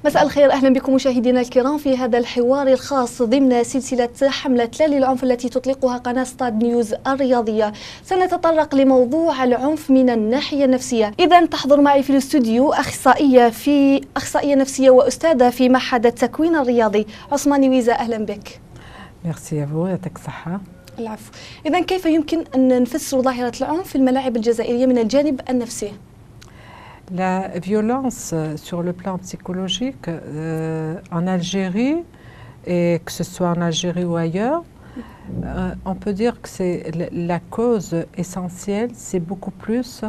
مساء الخير، أهلا بكم مشاهدينا الكرام في هذا الحوار الخاص ضمن سلسلة حملة لا للعنف التي تطلقها قناة ستاد نيوز الرياضية. سنتطرق لموضوع العنف من الناحية النفسية. إذا تحضر معي في الاستوديو أخصائية نفسية وأستاذة في معهد التكوين الرياضي عثماني ويزا، أهلا بك. ميرسي أبو، يعطيك الصحة. العفو. إذا كيف يمكن أن نفسر ظاهرة العنف في الملاعب الجزائرية من الجانب النفسي؟ La violence sur le plan psychologique en Algérie, et que ce soit en Algérie ou ailleurs, on peut dire que c'est la cause essentielle, c'est beaucoup plus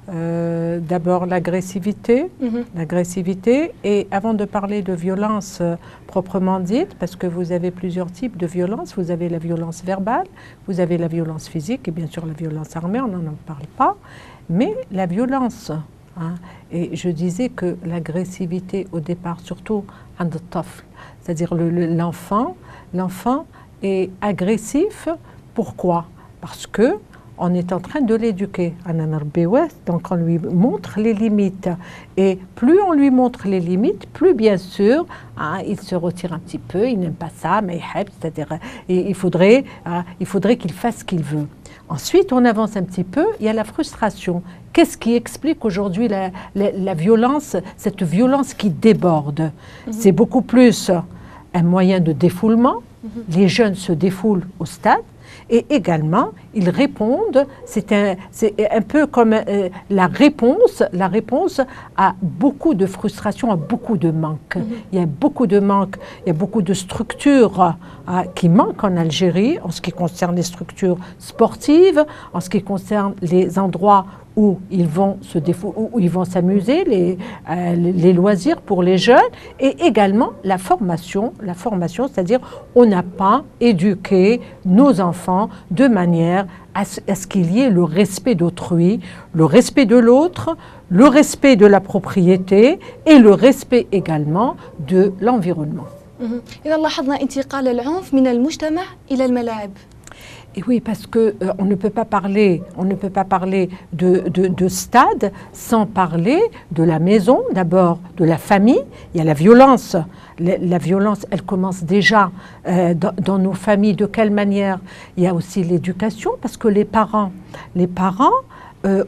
d'abord l'agressivité, et avant de parler de violence proprement dite, parce que vous avez plusieurs types de violence, vous avez la violence verbale, vous avez la violence physique et bien sûr la violence armée, on n'en parle pas, mais la violence. Et je disais que l'agressivité au départ, surtout en tofl, c'est-à-dire l'enfant est agressif. Pourquoi? Parce que on est en train de l'éduquer. Donc on lui montre les limites. Et plus on lui montre les limites, plus bien sûr, il se retire un petit peu, il n'aime pas ça, mais c'est-à-dire il faudrait qu'il fasse ce qu'il veut. Ensuite, on avance un petit peu, il y a la frustration. Qu'est-ce qui explique aujourd'hui la violence, cette violence qui déborde? C'est beaucoup plus un moyen de défoulement. Les jeunes se défoulent au stade. Et également, ils répondent, c'est un peu comme la réponse à beaucoup de frustration, à beaucoup de manque. Il y a beaucoup de manque, il y a beaucoup de structures qui manquent en Algérie, en ce qui concerne les structures sportives, en ce qui concerne les endroits où ils vont se défouler, où ils vont s'amuser, les loisirs pour les jeunes, et également la formation, c'est-à-dire on n'a pas éduqué nos enfants de manière à ce qu'il y ait le respect d'autrui, le respect de l'autre, le respect de la propriété et le respect également de l'environnement. إذا لاحظنا انتقال العنف من المجتمع إلى الملاعب. Et oui, parce que on ne peut pas parler de stade sans parler de la maison, d'abord de la famille. Il y a la violence. La violence, elle commence déjà dans nos familles. De quelle manière? Il y a aussi l'éducation, parce que les parents,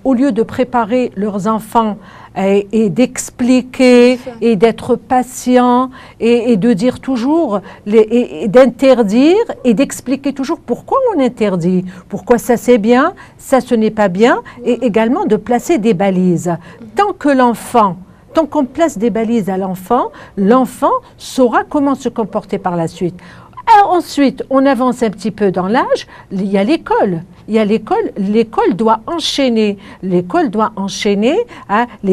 au lieu de préparer leurs enfants et d'expliquer et d'être patients et de dire toujours, et d'interdire et d'expliquer toujours pourquoi on interdit, pourquoi ça c'est bien, ça ce n'est pas bien, et également de placer des balises. Tant qu'on place des balises à l'enfant saura comment se comporter par la suite. Alors ensuite, on avance un petit peu dans l'âge, il y a l'école. L'école doit enchaîner les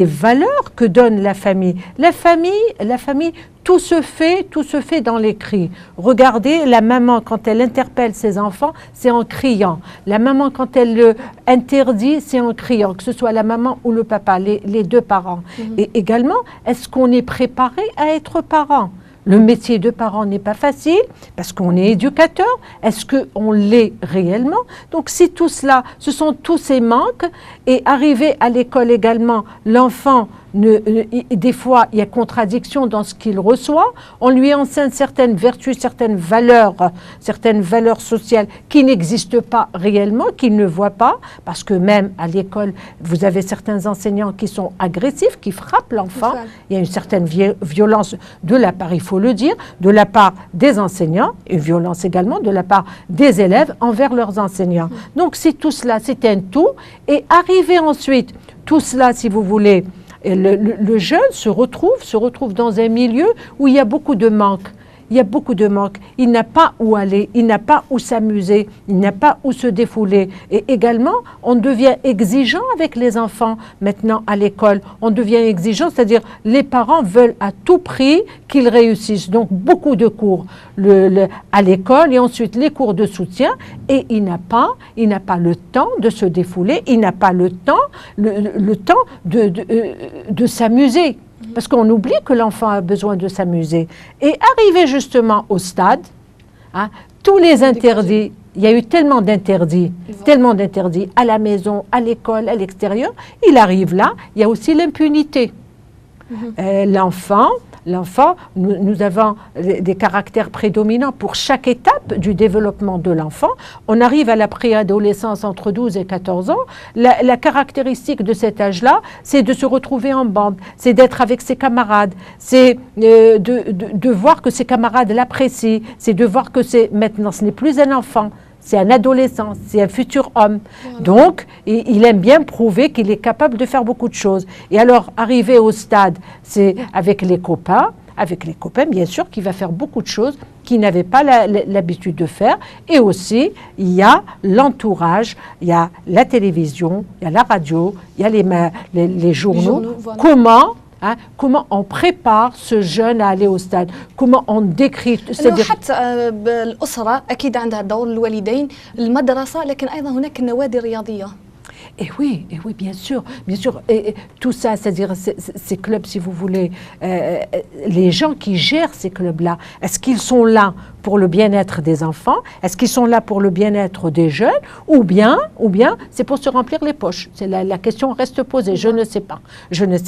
valeurs que donne la famille. La famille, tout se fait dans les cris. Regardez, la maman, quand elle interpelle ses enfants, c'est en criant. La maman, quand elle le interdit, c'est en criant, que ce soit la maman ou le papa, les deux parents. Et également, est-ce qu'on est préparé à être parent? Le métier de parent n'est pas facile parce qu'on est éducateur. Est-ce qu'on l'est réellement? Donc si tout cela, ce sont tous ces manques, et arriver à l'école également, l'enfant, des fois il y a contradiction dans ce qu'il reçoit, on lui enseigne certaines vertus, certaines valeurs sociales qui n'existent pas réellement, qu'il ne voit pas, parce que même à l'école, vous avez certains enseignants qui sont agressifs, qui frappent l'enfant. Il y a une certaine violence de la part, il faut le dire, de la part des enseignants, et violence également de la part des élèves envers leurs enseignants. Donc si tout cela, c'est un tout, et arriver ensuite, tout cela, si vous voulez, le jeune se retrouve dans un milieu où il y a beaucoup de manque. Il n'a pas où aller, il n'a pas où s'amuser, il n'a pas où se défouler. Et également, on devient exigeant avec les enfants maintenant à l'école. On devient exigeant, c'est-à-dire les parents veulent à tout prix qu'ils réussissent. Donc beaucoup de cours à l'école et ensuite les cours de soutien. Et il n'a pas le temps de se défouler, il n'a pas le temps de s'amuser. Parce qu'on oublie que l'enfant a besoin de s'amuser. Et arrivé justement au stade, tous les interdits, il y a eu tellement d'interdits à la maison, à l'école, à l'extérieur, il arrive là, il y a aussi l'impunité. L'enfant nous avons des caractères prédominants pour chaque étape du développement de l'enfant. On arrive à la préadolescence entre 12 et 14 ans. La caractéristique de cet âge-là, c'est de se retrouver en bande, c'est d'être avec ses camarades, c'est de voir que ses camarades l'apprécient, c'est de voir que maintenant ce n'est plus un enfant, c'est un adolescent, c'est un futur homme. Voilà. Donc, il aime bien prouver qu'il est capable de faire beaucoup de choses. Et alors, arrivé au stade, c'est avec les copains, bien sûr, qu'il va faire beaucoup de choses qu'il n'avait pas l'habitude de faire. Et aussi, il y a l'entourage, il y a la télévision, il y a la radio, il y a les journaux. Voilà. Comment on prépare ce jeune à aller au stade, comment on décrit. حتى الأسرة أكيد عندها دور، الوالدين، المدرسة، لكن أيضا هناك النوادي الرياضية. Et oui, bien sûr. Et tout ça, c'est-à-dire ces clubs, si vous voulez, les gens qui gèrent ces clubs-là, est-ce qu'ils sont là pour le bien-être des enfants? Est-ce qu'ils sont là pour le bien-être des jeunes? Ou bien c'est pour se remplir les poches? La question reste posée. Je ne sais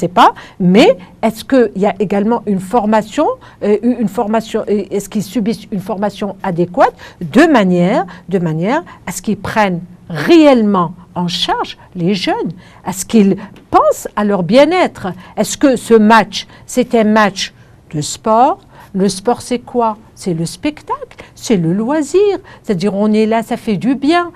pas. Mais est-ce qu'il y a également une formation, est-ce qu'ils subissent une formation adéquate de manière à ce qu'ils prennent réellement en charge les jeunes? Est-ce qu'ils pensent à leur bien-être? Est-ce que ce match, c'est un match de sport? Le sport, c'est quoi? C'est le spectacle, c'est le loisir. C'est-à-dire, on est là, ça fait du bien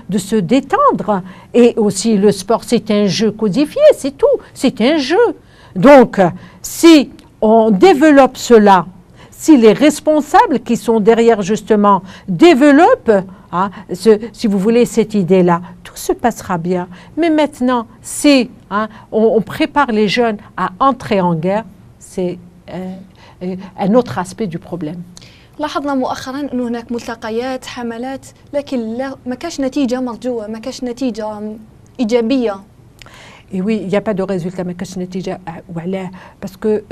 de se détendre. Et aussi, le sport, c'est un jeu codifié, c'est tout, c'est un jeu. Donc, si on développe cela, si les responsables qui sont derrière, justement, développent, si vous voulez, cette idée-là, tout se passera bien. Mais maintenant, si on prépare les jeunes à entrer en guerre, c'est un autre aspect du problème. لاحظنا مؤخرا أنه هناك ملتقيات، حملات، لكن ما كاش نتيجة مرجوة، ما كاش نتيجة إيجابية. Et oui, il n'y a pas de résultat, parce que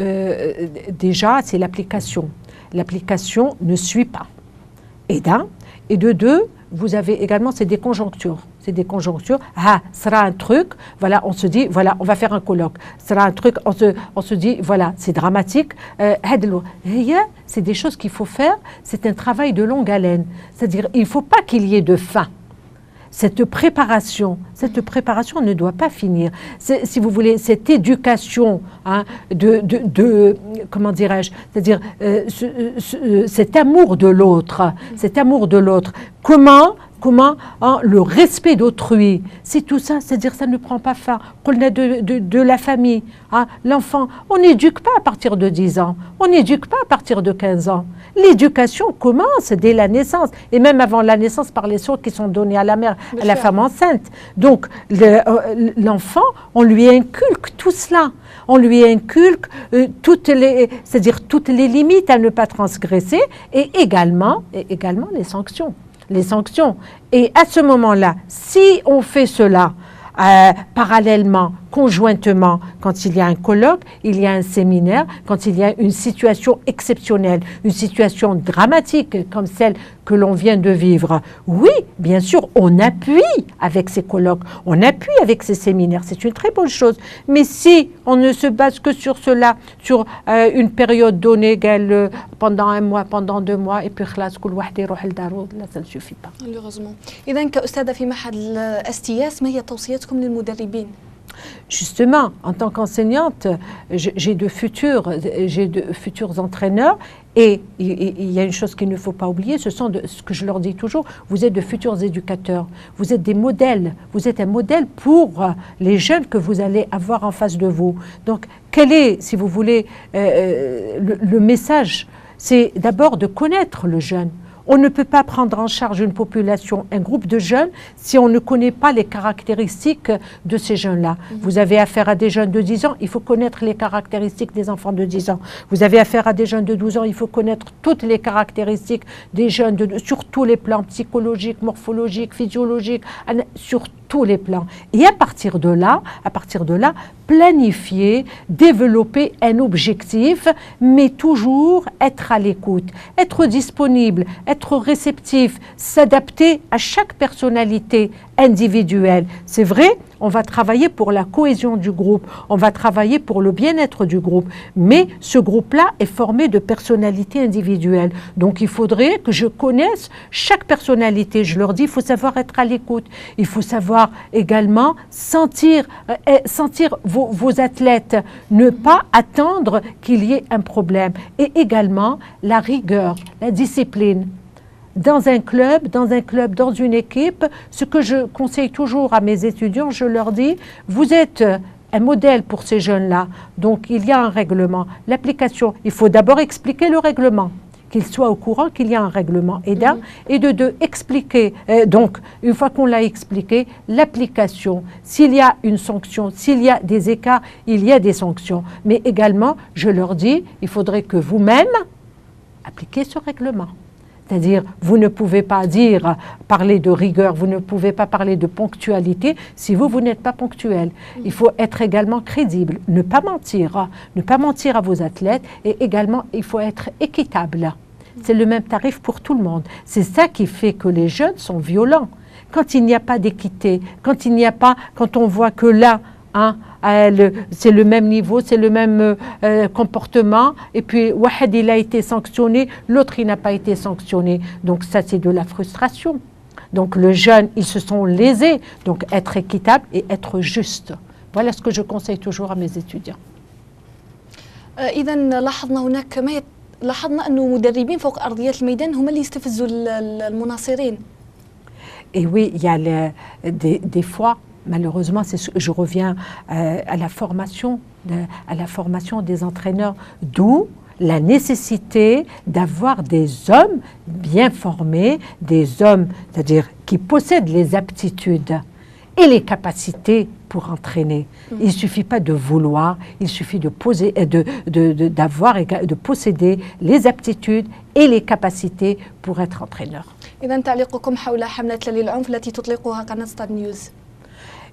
déjà, c'est l'application. L'application ne suit pas. Et d'un, et de deux, vous avez également, c'est des conjonctures. Sera un truc, voilà, on se dit, voilà, on va faire un colloque. Sera un truc, on se dit, voilà, c'est dramatique. C'est des choses qu'il faut faire, c'est un travail de longue haleine. C'est-à-dire, il ne faut pas qu'il y ait de fin. Cette préparation ne doit pas finir. Si vous voulez, cette éducation comment dirais-je, c'est-à-dire cet amour de l'autre, comment le respect d'autrui, c'est tout ça, c'est-à-dire ça ne prend pas fin. De la famille, l'enfant, on n'éduque pas à partir de 10 ans, on n'éduque pas à partir de 15 ans. L'éducation commence dès la naissance, et même avant la naissance par les soins qui sont donnés à la mère, à la femme enceinte. Donc l'enfant, on lui inculque tout cela. On lui inculque toutes les limites à ne pas transgresser, et également les sanctions. Et à ce moment-là, si on fait cela parallèlement, conjointement, quand il y a un colloque, il y a un séminaire, quand il y a une situation exceptionnelle, une situation dramatique comme celle que l'on vient de vivre, oui, bien sûr, on appuie avec ces colloques, on appuie avec ces séminaires, c'est une très bonne chose. Mais si on ne se base que sur cela, sur une période donnée, pendant 1 mois, pendant 2 mois, et puis là, ça ne suffit pas. Malheureusement. إذا كأستاذة في معهد الاستياس، ما هي توصياتكم للمدربين؟ Justement, en tant qu'enseignante, j'ai de futurs entraîneurs, et il y a une chose qu'il ne faut pas oublier, ce que je leur dis toujours, vous êtes de futurs éducateurs, vous êtes des modèles, vous êtes un modèle pour les jeunes que vous allez avoir en face de vous. Donc, quel est, si vous voulez, le message? C'est d'abord de connaître le jeune. On ne peut pas prendre en charge une population, un groupe de jeunes, si on ne connaît pas les caractéristiques de ces jeunes-là. Vous avez affaire à des jeunes de 10 ans, il faut connaître les caractéristiques des enfants de 10 ans. Vous avez affaire à des jeunes de 12 ans, il faut connaître toutes les caractéristiques des jeunes, sur tous les plans, psychologiques, morphologiques, physiologiques, sur tous les plans. Et à partir de là, planifier, développer un objectif, mais toujours être à l'écoute, être disponible, être réceptif, s'adapter à chaque personnalité individuelle. C'est vrai, on va travailler pour la cohésion du groupe, on va travailler pour le bien-être du groupe, mais ce groupe-là est formé de personnalités individuelles. Donc il faudrait que je connaisse chaque personnalité. Je leur dis, il faut savoir être à l'écoute, il faut savoir également sentir vos athlètes, ne pas attendre qu'il y ait un problème. Et également la rigueur, la discipline. Dans un club, dans une équipe, ce que je conseille toujours à mes étudiants, je leur dis, vous êtes un modèle pour ces jeunes-là. Donc, il y a un règlement. L'application, il faut d'abord expliquer le règlement, qu'ils soient au courant qu'il y a un règlement. Et d'un, et de deux, expliquer. Donc, une fois qu'on l'a expliqué, l'application. S'il y a une sanction, s'il y a des écarts, il y a des sanctions. Mais également, je leur dis, il faudrait que vous-même appliquiez ce règlement. C'est-à-dire, vous ne pouvez pas parler de rigueur, vous ne pouvez pas parler de ponctualité si vous n'êtes pas ponctuel. Il faut être également crédible, ne pas mentir à vos athlètes et également, il faut être équitable. C'est le même tarif pour tout le monde. C'est ça qui fait que les jeunes sont violents. Quand il n'y a pas d'équité, quand on voit que là, c'est le même niveau, c'est le même comportement, et puis Wahed il a été sanctionné, l'autre il n'a pas été sanctionné. Donc ça c'est de la frustration. Donc le jeune, ils se sont lésés. Donc être équitable et être juste. Voilà ce que je conseille toujours à mes étudiants. إذا لاحظنا أنه مدربين فوق أرضيات الميدان هم اللي يستفزوا المناصرين. Et oui, il y a des fois. Malheureusement, je reviens à la formation des entraîneurs, d'où la nécessité d'avoir des hommes bien formés, des hommes, c'est-à-dire qui possèdent les aptitudes et les capacités pour entraîner. Il ne suffit pas de vouloir, il suffit de posséder les aptitudes et les capacités pour être entraîneur. إذا تعليقكم حول حملة لا للعنف التي تطلقها قناة ستاد نيوز.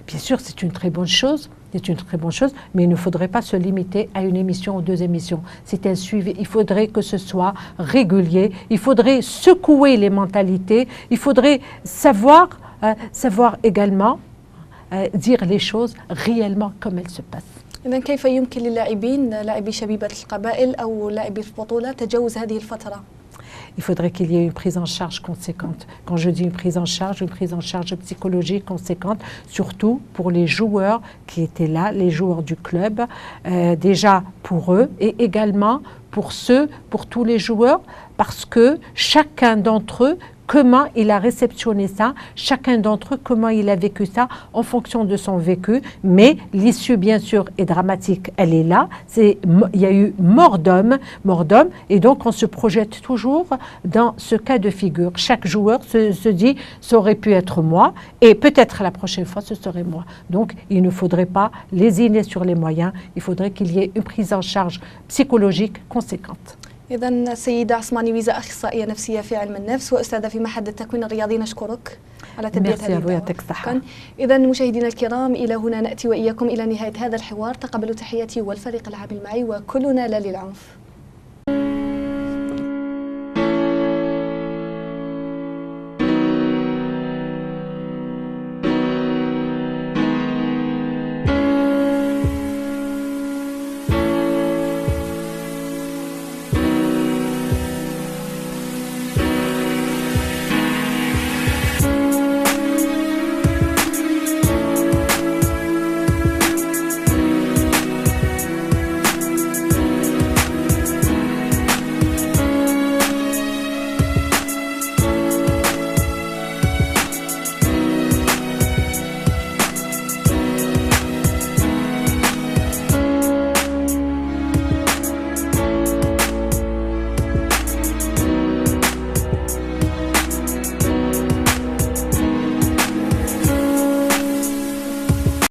Bien sûr, c'est une très bonne chose, mais il ne faudrait pas se limiter à une émission ou deux émissions. C'est un suivi, il faudrait que ce soit régulier, il faudrait secouer les mentalités, il faudrait savoir également dire les choses réellement comme elles se passent. إذا كيف يمكن للاعبين لاعبي شبيبة القبائل أو لاعبي البطولة تجاوز هذه الفترة؟ Il faudrait qu'il y ait une prise en charge conséquente. Quand je dis une prise en charge psychologique conséquente, surtout pour les joueurs qui étaient là, les joueurs du club, déjà pour eux et également pour tous les joueurs, parce que chacun d'entre eux, comment il a réceptionné ça, chacun d'entre eux, comment il a vécu ça en fonction de son vécu. Mais l'issue, bien sûr, est dramatique, elle est là. Il y a eu mort d'homme, et donc on se projette toujours dans ce cas de figure. Chaque joueur se dit, ça aurait pu être moi, et peut-être la prochaine fois, ce serait moi. Donc, il ne faudrait pas lésiner sur les moyens, il faudrait qu'il y ait une prise en charge psychologique conséquente. إذا سيدة عثماني ويزا أخصائية نفسية في علم النفس وأستاذة في معهد التكوين الرياضي، نشكرك على تلبية هذه الدعوة. إذا مشاهدينا الكرام، إلى هنا نأتي وإياكم إلى نهاية هذا الحوار. تقبلوا تحياتي والفريق العامل معي، وكلنا لا للعنف.